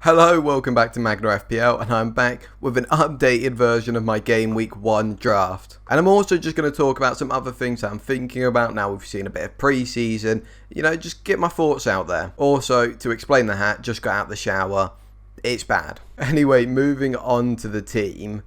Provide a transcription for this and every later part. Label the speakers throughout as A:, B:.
A: Hello, welcome back to Magna FPL, and I'm back with an updated version of my Game Week 1 draft. And I'm also just going to talk about some other things that I'm thinking about now we've seen a bit of pre-season, just get my thoughts out there. Also, to explain the hat, just got out the shower, it's bad. Anyway, moving on to the team.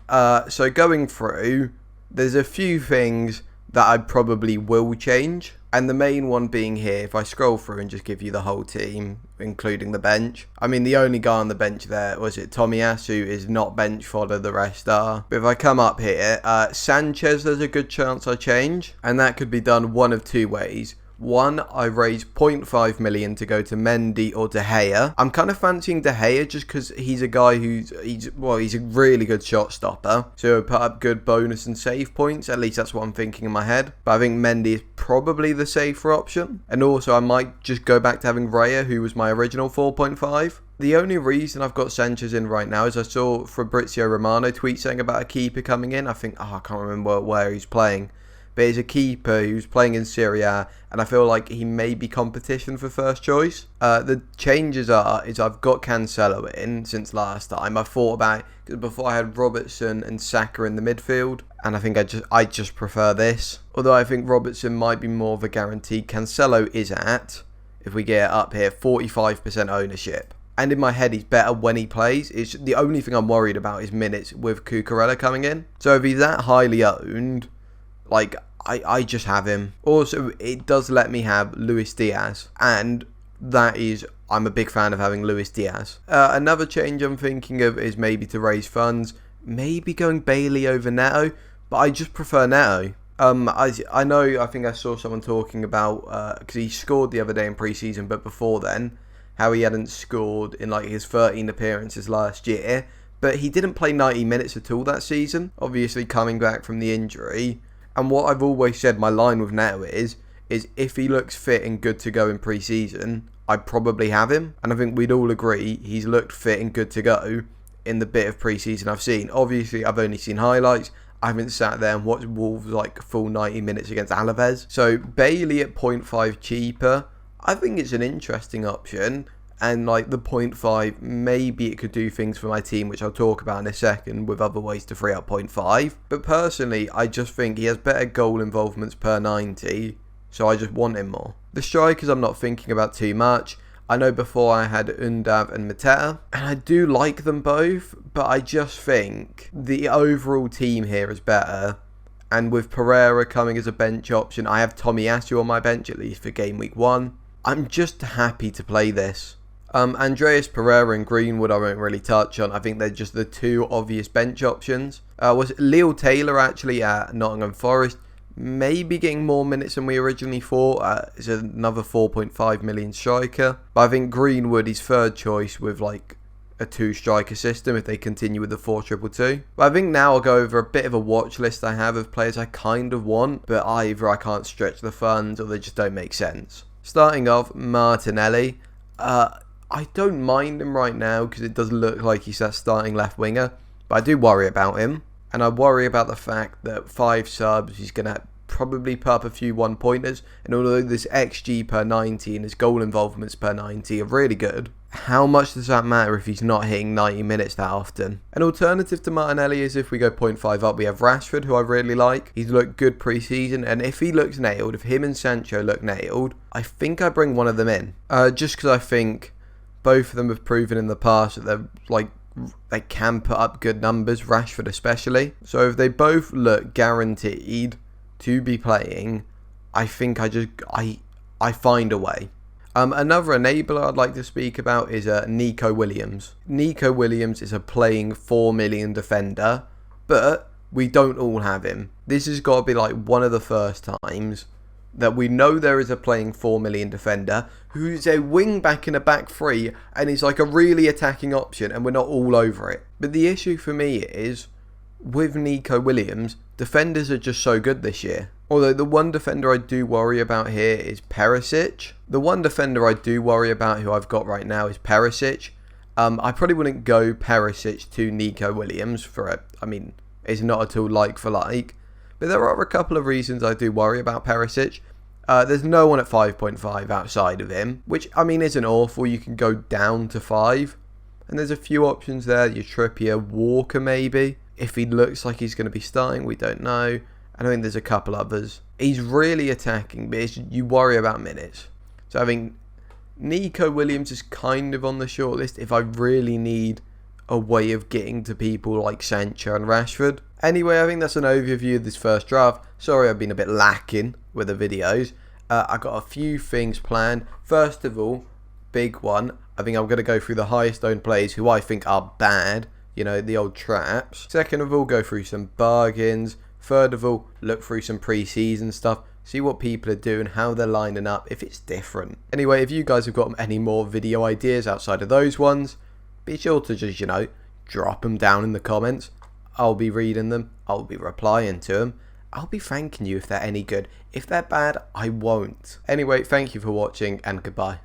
A: So going through, there's a few things that I probably will change. And the main one being here, if I scroll through and just give you the whole team, including the bench. I mean, the only guy on the bench there, was it Tomiyasu, who is not bench fodder, the rest are. But if I come up here, Sanchez, there's a good chance I change. And that could be done one of two ways. One, I raise 0.5 million to go to Mendy or De Gea. I'm kind of fancying De Gea just because he's a guy he's a really good shot stopper. So he'll put up good bonus and save points. At least that's what I'm thinking in my head. But I think Mendy is probably the safer option. And also I might just go back to having Raya, who was my original 4.5. The only reason I've got Sanchez in right now is I saw Fabrizio Romano tweet something about a keeper coming in. I think, I can't remember where he's playing. But he's a keeper who's playing in Serie A, and I feel like he may be competition for first choice. The changes is I've got Cancelo in since last time. I thought about it because before I had Robertson and Saka in the midfield, and I think I just prefer this. Although I think Robertson might be more of a guarantee. Cancelo is at, if we get it up here, 45% ownership. And in my head, he's better when he plays. It's the only thing I'm worried about is minutes with Cucurella coming in. So if he's that highly owned, I just have him. Also, it does let me have Luis Diaz, and I'm a big fan of having Luis Diaz. Another change I'm thinking of is maybe to raise funds, maybe going Bailey over Neto, but I just prefer Neto. I think I saw someone talking about, because he scored the other day in pre-season, but before then, how he hadn't scored in his 13 appearances last year, but he didn't play 90 minutes at all that season, obviously coming back from the injury. And what I've always said, my line with Neto is if he looks fit and good to go in pre-season, I'd probably have him. And I think we'd all agree he's looked fit and good to go in the bit of pre-season I've seen. Obviously, I've only seen highlights. I haven't sat there and watched Wolves full 90 minutes against Alaves. So Bailey at 0.5 cheaper, I think it's an interesting option. And the 0.5, maybe it could do things for my team, which I'll talk about in a second, with other ways to free up 0.5. But personally, I just think he has better goal involvements per 90, so I just want him more. The strikers I'm not thinking about too much. I know before I had Undav and Mateta, and I do like them both, but I just think the overall team here is better. And with Pereira coming as a bench option, I have Tomiyasu on my bench, at least for game week 1. I'm just happy to play this. Andreas Pereira and Greenwood I won't really touch on. I think they're just the two obvious bench options. Was Leo Taylor actually at Nottingham Forest? Maybe getting more minutes than we originally thought. Is another 4.5 million striker. But I think Greenwood is third choice with a 2-striker system if they continue with the 4-2-2. But I think now I'll go over a bit of a watch list I have of players I kind of want, but either I can't stretch the funds or they just don't make sense. Starting off, Martinelli. I don't mind him right now because it does look like he's that starting left winger, but I do worry about him. And I worry about the fact that 5 subs, he's going to probably put up a few 1-pointers. And although this XG per 90 and his goal involvements per 90 are really good, how much does that matter if he's not hitting 90 minutes that often? An alternative to Martinelli is if we go 0.5 up, we have Rashford, who I really like. He's looked good pre-season, and if he looks nailed, if him and Sancho look nailed, I think I bring one of them in. Just because I think both of them have proven in the past that they're they can put up good numbers, Rashford especially. So if they both look guaranteed to be playing, I think I find a way. Another enabler I'd like to speak about is Nico Williams. Nico Williams is a playing 4 million defender, but we don't all have him. This has got to be one of the first times that we know there is a playing 4 million defender who's a wing back in a back 3 and is a really attacking option, and we're not all over it. But the issue for me is, with Nico Williams, defenders are just so good this year. Although the one defender I do worry about here is Perisic. The one defender I do worry about who I've got right now is Perisic. I probably wouldn't go Perisic to Nico Williams it's not at all like for like. But there are a couple of reasons I do worry about Perisic. There's no one at 5.5 outside of him, which, isn't awful. You can go down to 5. And there's a few options there. Your Trippier, Walker maybe. If he looks like he's going to be starting, we don't know. And I think there's a couple others. He's really attacking, but you worry about minutes. So I think Nico Williams is kind of on the shortlist if I really need a way of getting to people like Sancho and Rashford. Anyway, I think that's an overview of this first draft. Sorry I've been a bit lacking with the videos. I got a few things planned. First of all, big one, I think I'm going to go through the highest owned players who I think are bad. You know, the old traps. Second of all, go through some bargains. Third of all, look through some pre-season stuff. See what people are doing, how they're lining up, if it's different. Anyway, if you guys have got any more video ideas outside of those ones, be sure to just, you know, drop them down in the comments. I'll be reading them. I'll be replying to them. I'll be thanking you if they're any good. If they're bad, I won't. Anyway, thank you for watching and goodbye.